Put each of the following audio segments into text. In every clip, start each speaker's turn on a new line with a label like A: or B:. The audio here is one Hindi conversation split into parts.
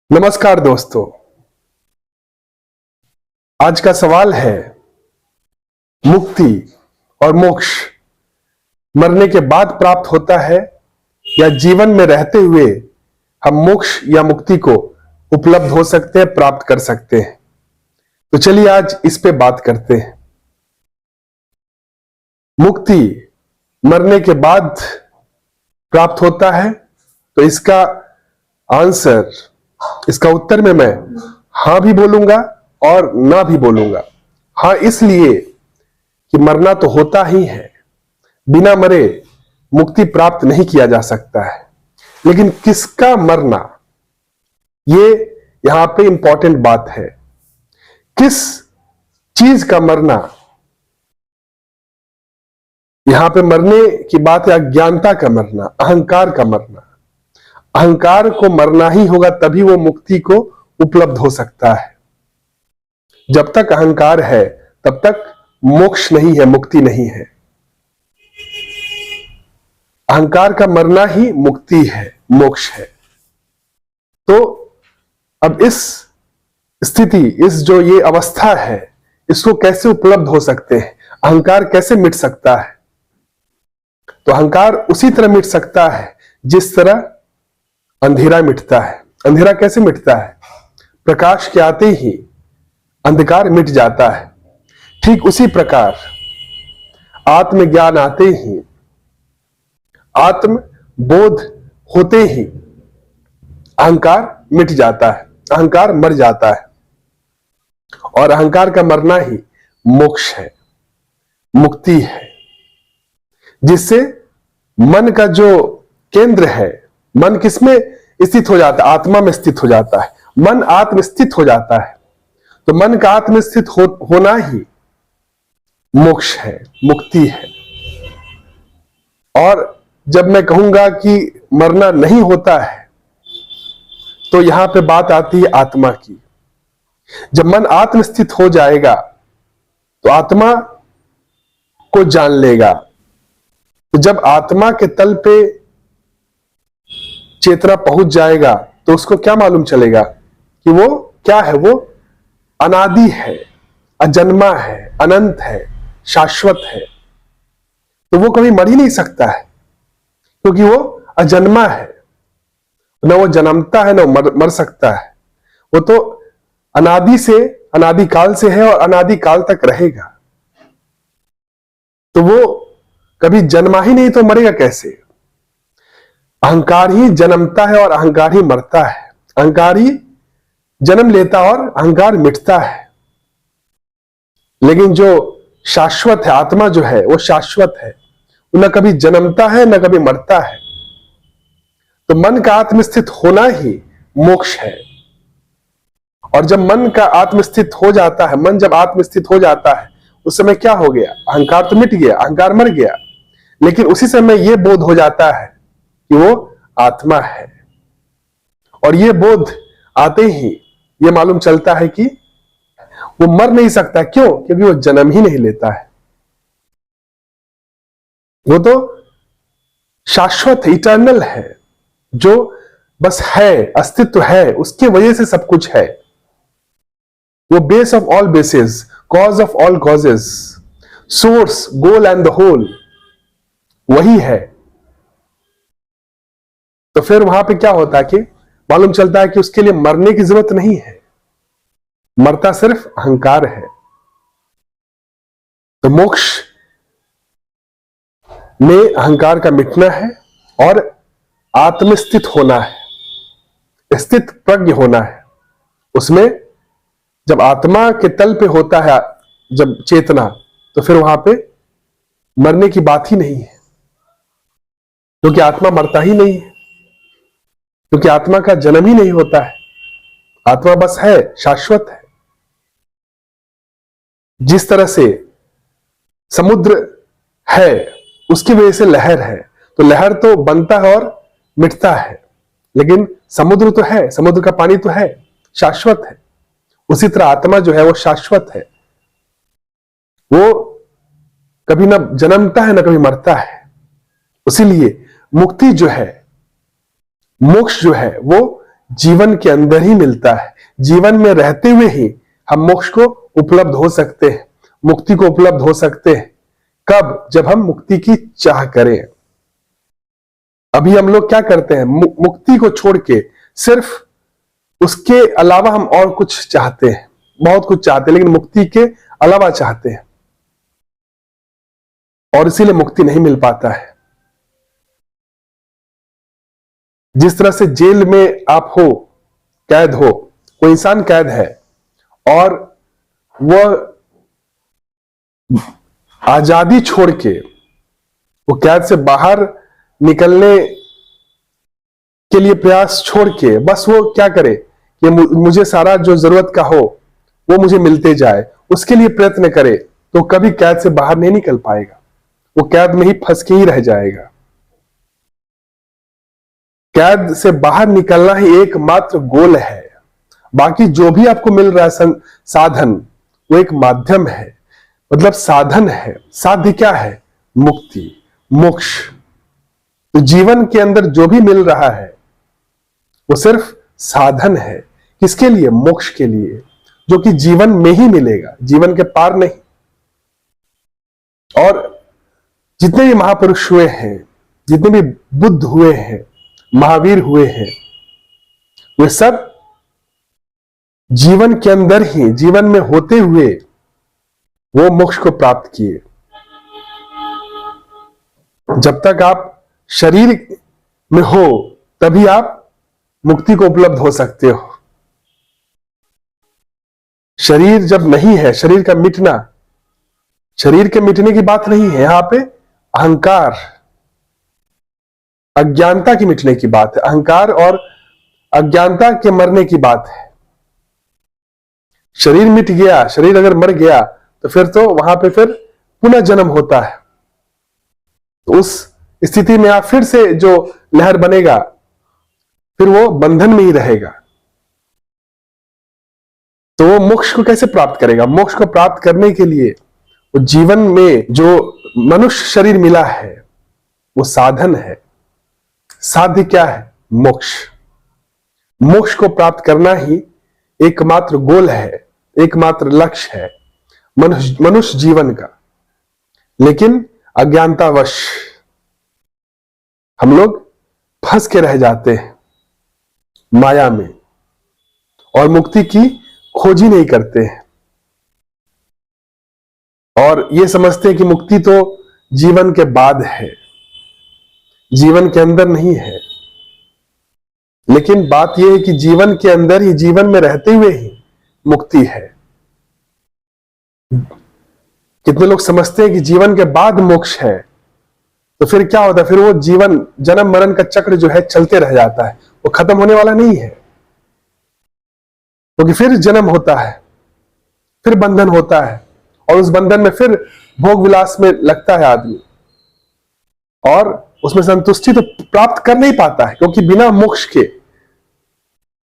A: नमस्कार दोस्तों। आज का सवाल है मुक्ति और मोक्ष मरने के बाद प्राप्त होता है या जीवन में रहते हुए हम मोक्ष या मुक्ति को उपलब्ध हो सकते हैं, प्राप्त कर सकते हैं। तो चलिए आज इस पे बात करते हैं। मुक्ति मरने के बाद प्राप्त होता है तो इसका आंसर, इसका उत्तर में मैं हां भी बोलूंगा और ना भी बोलूंगा। हां इसलिए कि मरना तो होता ही है, बिना मरे मुक्ति प्राप्त नहीं किया जा सकता है। लेकिन किसका मरना, ये यहां पे इंपॉर्टेंट बात है। किस चीज का मरना, यहां पे मरने की बात है अज्ञानता का मरना, अहंकार का मरना। अहंकार को मरना ही होगा, तभी वो मुक्ति को उपलब्ध हो सकता है। जब तक अहंकार है तब तक मोक्ष नहीं है, मुक्ति नहीं है। अहंकार का मरना ही मुक्ति है, मोक्ष है। तो अब इस स्थिति, इस जो ये अवस्था है, इसको कैसे उपलब्ध हो सकते हैं, अहंकार कैसे मिट सकता है? तो अहंकार उसी तरह मिट सकता है जिस तरह अंधेरा मिटता है। अंधेरा कैसे मिटता है? प्रकाश के आते ही अंधकार मिट जाता है। ठीक उसी प्रकार आत्मज्ञान आते ही, आत्म बोध होते ही अहंकार मिट जाता है, अहंकार मर जाता है। और अहंकार का मरना ही मोक्ष है, मुक्ति है, जिससे मन का जो केंद्र है, मन किसमें स्थित हो जाता है? आत्मा में स्थित हो जाता है। मन आत्मस्थित हो जाता है, तो मन का आत्मस्थित होना ही मोक्ष है, मुक्ति है। और जब मैं कहूंगा कि मरना नहीं होता है, तो यहां पे बात आती है आत्मा की। जब मन आत्मस्थित हो जाएगा तो आत्मा को जान लेगा। तो जब आत्मा के तल पे चेतना पहुंच जाएगा तो उसको क्या मालूम चलेगा कि वो क्या है? वो अनादि है, अजन्मा है, अनंत है, शाश्वत है। तो वो कभी मर ही नहीं सकता है, क्योंकि वो अजन्मा है। न वो जन्मता है, न मर सकता है। वो तो अनादि से, अनादिकाल से है और अनादिकाल तक रहेगा। तो वो कभी जन्मा ही नहीं तो मरेगा कैसे? अहंकार ही जन्मता है और अहंकार ही मरता है। अहंकार ही जन्म लेता और अहंकार मिटता है। लेकिन जो शाश्वत है, आत्मा जो है वो शाश्वत है, वो न कभी जन्मता है न कभी मरता है। तो मन का आत्मस्थित होना ही मोक्ष है। और जब मन का आत्मस्थित हो जाता है, मन जब आत्मस्थित हो जाता है, उस समय क्या हो गया? अहंकार तो मिट गया, अहंकार मर गया। लेकिन उसी समय यह बोध हो जाता है कि वो आत्मा है। और ये बोध आते ही ये मालूम चलता है कि वो मर नहीं सकता। क्यों? क्योंकि वो जन्म ही नहीं लेता है। वो तो शाश्वत है, इटर्नल है, जो बस है, अस्तित्व है, उसकी वजह से सब कुछ है। वो base of all bases, cause of all causes, source, goal and the whole वही है। तो फिर वहां पे क्या होता है कि मालूम चलता है कि उसके लिए मरने की जरूरत नहीं है, मरता सिर्फ अहंकार है। तो मोक्ष में अहंकार का मिटना है और आत्मस्थित होना है, स्थित प्रज्ञ होना है। उसमें जब आत्मा के तल पे होता है जब चेतना, तो फिर वहां पे मरने की बात ही नहीं है, क्योंकि आत्मा मरता ही नहीं है, क्योंकि आत्मा का जन्म ही नहीं होता है। आत्मा बस है, शाश्वत है। जिस तरह से समुद्र है, उसकी वजह से लहर है, तो लहर तो बनता है और मिटता है, लेकिन समुद्र तो है, समुद्र का पानी तो है, शाश्वत है। उसी तरह आत्मा जो है वो शाश्वत है। वो कभी ना जन्मता है ना कभी मरता है। इसीलिए मुक्ति जो है, मोक्ष जो है, वो जीवन के अंदर ही मिलता है। जीवन में रहते हुए ही हम मोक्ष को उपलब्ध हो सकते हैं, मुक्ति को उपलब्ध हो सकते हैं। कब? जब हम मुक्ति की चाह करें। अभी हम लोग क्या करते हैं? मुक्ति को छोड़ के सिर्फ उसके अलावा हम और कुछ चाहते हैं, बहुत कुछ चाहते हैं, लेकिन मुक्ति के अलावा चाहते हैं, और इसीलिए मुक्ति नहीं मिल पाता है। जिस तरह से जेल में आप हो, कैद हो, कोई इंसान कैद है और वह आजादी छोड़ के, वो कैद से बाहर निकलने के लिए प्रयास छोड़ के बस वो क्या करे कि मुझे सारा जो जरूरत का हो वो मुझे मिलते जाए, उसके लिए प्रयत्न करे, तो कभी कैद से बाहर नहीं निकल पाएगा, वो कैद में ही फंस के ही रह जाएगा। कैद से बाहर निकलना ही एकमात्र गोल है। बाकी जो भी आपको मिल रहा है साधन, वो एक माध्यम है, मतलब साधन है। साध्य क्या है? मुक्ति, मोक्ष। तो जीवन के अंदर जो भी मिल रहा है वो सिर्फ साधन है। किसके लिए? मोक्ष के लिए, जो कि जीवन में ही मिलेगा, जीवन के पार नहीं। और जितने भी महापुरुष हुए हैं, जितने भी बुद्ध हुए हैं, महावीर हुए हैं, वे सब जीवन के अंदर ही, जीवन में होते हुए वो मोक्ष को प्राप्त किए। जब तक आप शरीर में हो तभी आप मुक्ति को उपलब्ध हो सकते हो। शरीर जब नहीं है, शरीर का मिटना, शरीर के मिटने की बात नहीं है यहां पे, अहंकार, अज्ञानता की मिटने की बात है। अहंकार और अज्ञानता के मरने की बात है। शरीर मिट गया, शरीर अगर मर गया तो फिर तो वहां पे फिर पुनः जन्म होता है। तो उस स्थिति में आप फिर से जो लहर बनेगा, फिर वो बंधन में ही रहेगा। तो वो मोक्ष को कैसे प्राप्त करेगा? मोक्ष को प्राप्त करने के लिए वो जीवन में जो मनुष्य शरीर मिला है वो साधन है। साध्य क्या है? मोक्ष। मोक्ष को प्राप्त करना ही एकमात्र गोल है, एकमात्र लक्ष्य है मनुष्य जीवन का। लेकिन अज्ञानतावश हम लोग फंस के रह जाते हैं माया में और मुक्ति की खोज ही नहीं करते हैं, और ये समझते हैं कि मुक्ति तो जीवन के बाद है, जीवन के अंदर नहीं है। लेकिन बात यह है कि जीवन के अंदर ही, जीवन में रहते हुए ही मुक्ति है। कितने लोग समझते हैं कि जीवन के बाद मोक्ष है, तो फिर क्या होता है? फिर वो जीवन, जन्म मरण का चक्र जो है चलते रह जाता है, वो खत्म होने वाला नहीं है। क्योंकि फिर जन्म होता है, फिर बंधन होता है, और उस बंधन में फिर भोग विलास में लगता है आदमी, और उसमें संतुष्टि तो प्राप्त कर नहीं पाता है, क्योंकि बिना मोक्ष के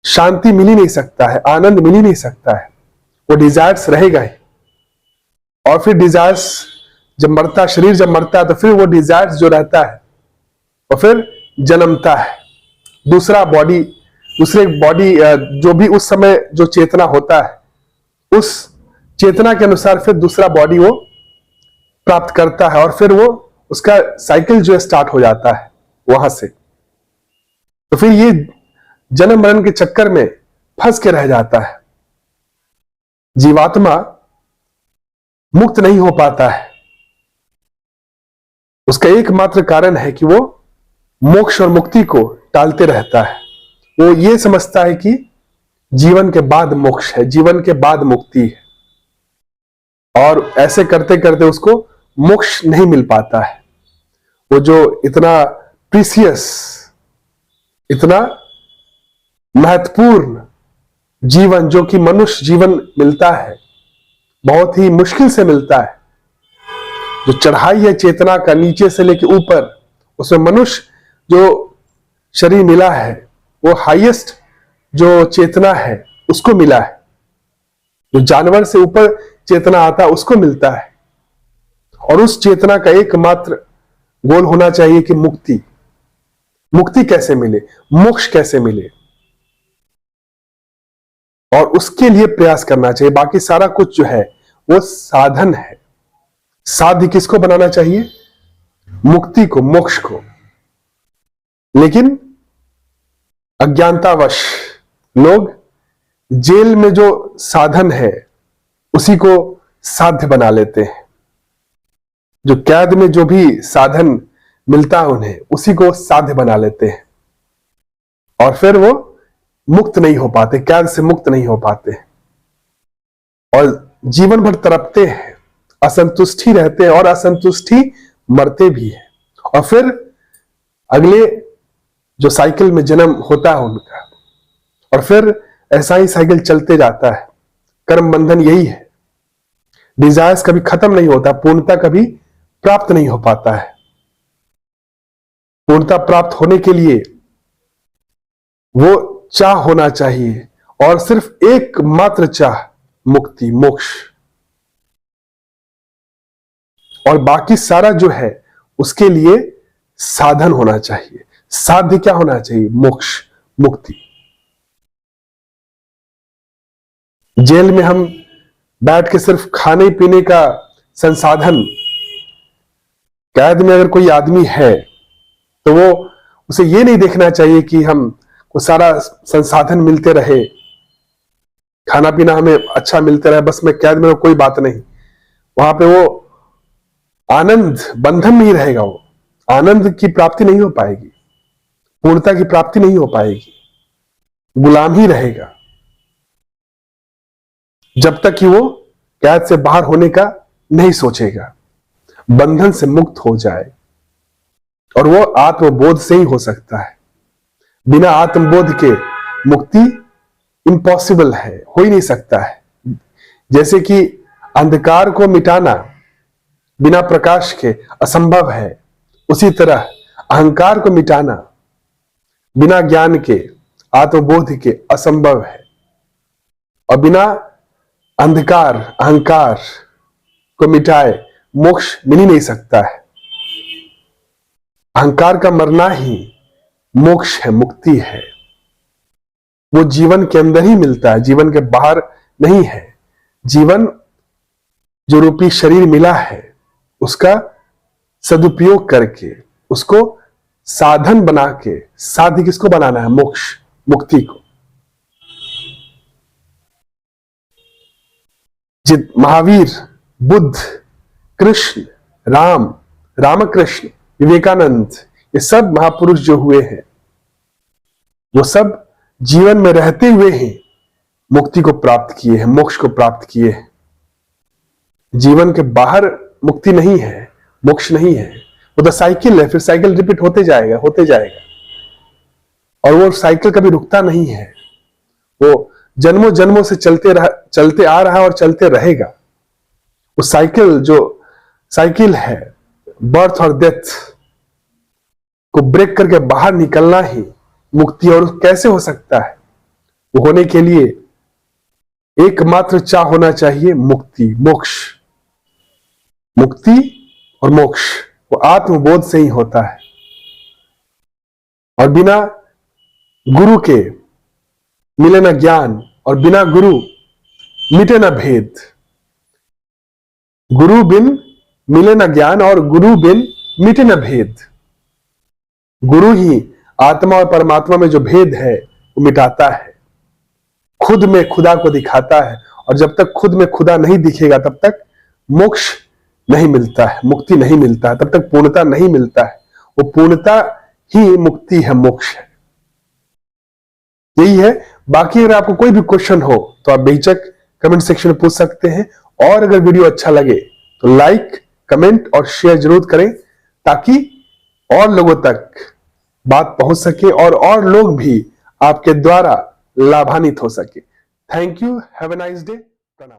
A: शांति मिल ही नहीं सकता है, आनंद मिल ही नहीं सकता है। वो डिजायर्स रहेगा ही, और फिर डिजायर्स जब मरता, शरीर जब मरता है, तो फिर वो डिजायर्स जो रहता है वो फिर जन्मता है, दूसरा बॉडी, दूसरे बॉडी, जो भी उस समय जो चेतना होता है, उस चेतना के अनुसार फिर दूसरा बॉडी वो प्राप्त करता है, और फिर वो उसका साइकिल जो है स्टार्ट हो जाता है वहां से। तो फिर ये जन्म मरण के चक्कर में फंस के रह जाता है। जीवात्मा मुक्त नहीं हो पाता है। उसका एकमात्र कारण है कि वो मोक्ष और मुक्ति को टालते रहता है। वो ये समझता है कि जीवन के बाद मोक्ष है, जीवन के बाद मुक्ति है, और ऐसे करते करते उसको मोक्ष नहीं मिल पाता है। वो जो इतना प्रीसियस, इतना महत्वपूर्ण जीवन जो कि मनुष्य जीवन मिलता है, बहुत ही मुश्किल से मिलता है, जो चढ़ाई है चेतना का नीचे से लेके ऊपर, उसमें मनुष्य जो शरीर मिला है वो हाईएस्ट जो चेतना है उसको मिला है। जो जानवर से ऊपर चेतना आता है उसको मिलता है, और उस चेतना का एकमात्र गोल होना चाहिए कि मुक्ति। मुक्ति कैसे मिले, मोक्ष कैसे मिले, और उसके लिए प्रयास करना चाहिए। बाकी सारा कुछ जो है वो साधन है। साध्य किसको बनाना चाहिए? मुक्ति को, मोक्ष को। लेकिन अज्ञानतावश लोग जेल में जो साधन है उसी को साध्य बना लेते हैं। जो कैद में जो भी साधन मिलता है उन्हें, उसी को साध्य बना लेते हैं और फिर वो मुक्त नहीं हो पाते, कैद से मुक्त नहीं हो पाते और जीवन भर तड़पते हैं, असंतुष्टि रहते हैं और असंतुष्टि मरते भी हैं। और फिर अगले जो साइकिल में जन्म होता है उनका, और फिर ऐसा ही साइकिल चलते जाता है। कर्म बंधन यही है। डिजायर्स कभी खत्म नहीं होता, पूर्णता कभी प्राप्त नहीं हो पाता है। पूर्णता प्राप्त होने के लिए वो चाह होना चाहिए और सिर्फ एकमात्र चाह, मुक्ति, मोक्ष। और बाकी सारा जो है उसके लिए साधन होना चाहिए। साध्य क्या होना चाहिए? मोक्ष, मुक्ति। जेल में हम बैठ के सिर्फ खाने पीने का संसाधन, कैद में अगर कोई आदमी है तो वो उसे ये नहीं देखना चाहिए कि हम को सारा संसाधन मिलते रहे, खाना पीना हमें अच्छा मिलते रहे, बस मैं कैद में कोई बात नहीं। वहां पे वो आनंद बंधन में ही रहेगा, वो आनंद की प्राप्ति नहीं हो पाएगी, पूर्णता की प्राप्ति नहीं हो पाएगी, गुलाम ही रहेगा जब तक कि वो कैद से बाहर होने का नहीं सोचेगा, बंधन से मुक्त हो जाए। और वो आत्मबोध से ही हो सकता है। बिना आत्मबोध के मुक्ति इम्पॉसिबल है, हो ही नहीं सकता है। जैसे कि अंधकार को मिटाना बिना प्रकाश के असंभव है, उसी तरह अहंकार को मिटाना बिना ज्ञान के, आत्मबोध के असंभव है। और बिना अंधकार, अहंकार को मिटाए मोक्ष मिल ही नहीं सकता है। अहंकार का मरना ही मोक्ष है, मुक्ति है। वो जीवन के अंदर ही मिलता है, जीवन के बाहर नहीं है। जीवन जो रूपी शरीर मिला है उसका सदुपयोग करके, उसको साधन बना के, साध्य किसको बनाना है? मोक्ष, मुक्ति को। जित महावीर, बुद्ध, कृष्ण, राम, रामकृष्ण, विवेकानंद, ये सब महापुरुष जो हुए हैं वो सब जीवन में रहते हुए ही मुक्ति को प्राप्त किए हैं, मोक्ष को प्राप्त किए हैं। जीवन के बाहर मुक्ति नहीं है, मोक्ष नहीं है। वो तो साइकिल है, फिर साइकिल रिपीट होते जाएगा, होते जाएगा और वो साइकिल कभी रुकता नहीं है। वो जन्मों जन्मों से चलते आ रहा है और चलते रहेगा। वो साइकिल जो साइकिल है बर्थ और डेथ को ब्रेक करके बाहर निकलना ही मुक्ति। और कैसे हो सकता है? वो होने के लिए एकमात्र चाह होना चाहिए, मुक्ति, मोक्ष। मुक्ति और मोक्ष वो आत्मबोध से ही होता है। और बिना गुरु के मिले न ज्ञान, और बिना गुरु मिटे न भेद। गुरु बिन मिले न ज्ञान और गुरु बिन मिटे न भेद। गुरु ही आत्मा और परमात्मा में जो भेद है वो मिटाता है, खुद में खुदा को दिखाता है। और जब तक खुद में खुदा नहीं दिखेगा तब तक मोक्ष नहीं मिलता है, मुक्ति नहीं मिलता है, तब तक पूर्णता नहीं मिलता है। वो पूर्णता ही मुक्ति है, मोक्ष है। यही है। बाकी अगर आपको कोई भी क्वेश्चन हो तो आप बेझिझक कमेंट सेक्शन में पूछ सकते हैं। और अगर वीडियो अच्छा लगे तो लाइक, कमेंट और शेयर जरूर करें ताकि और लोगों तक बात पहुंच सके और लोग भी आपके द्वारा लाभान्वित हो सके। Thank you. Have a nice day. प्रणाम।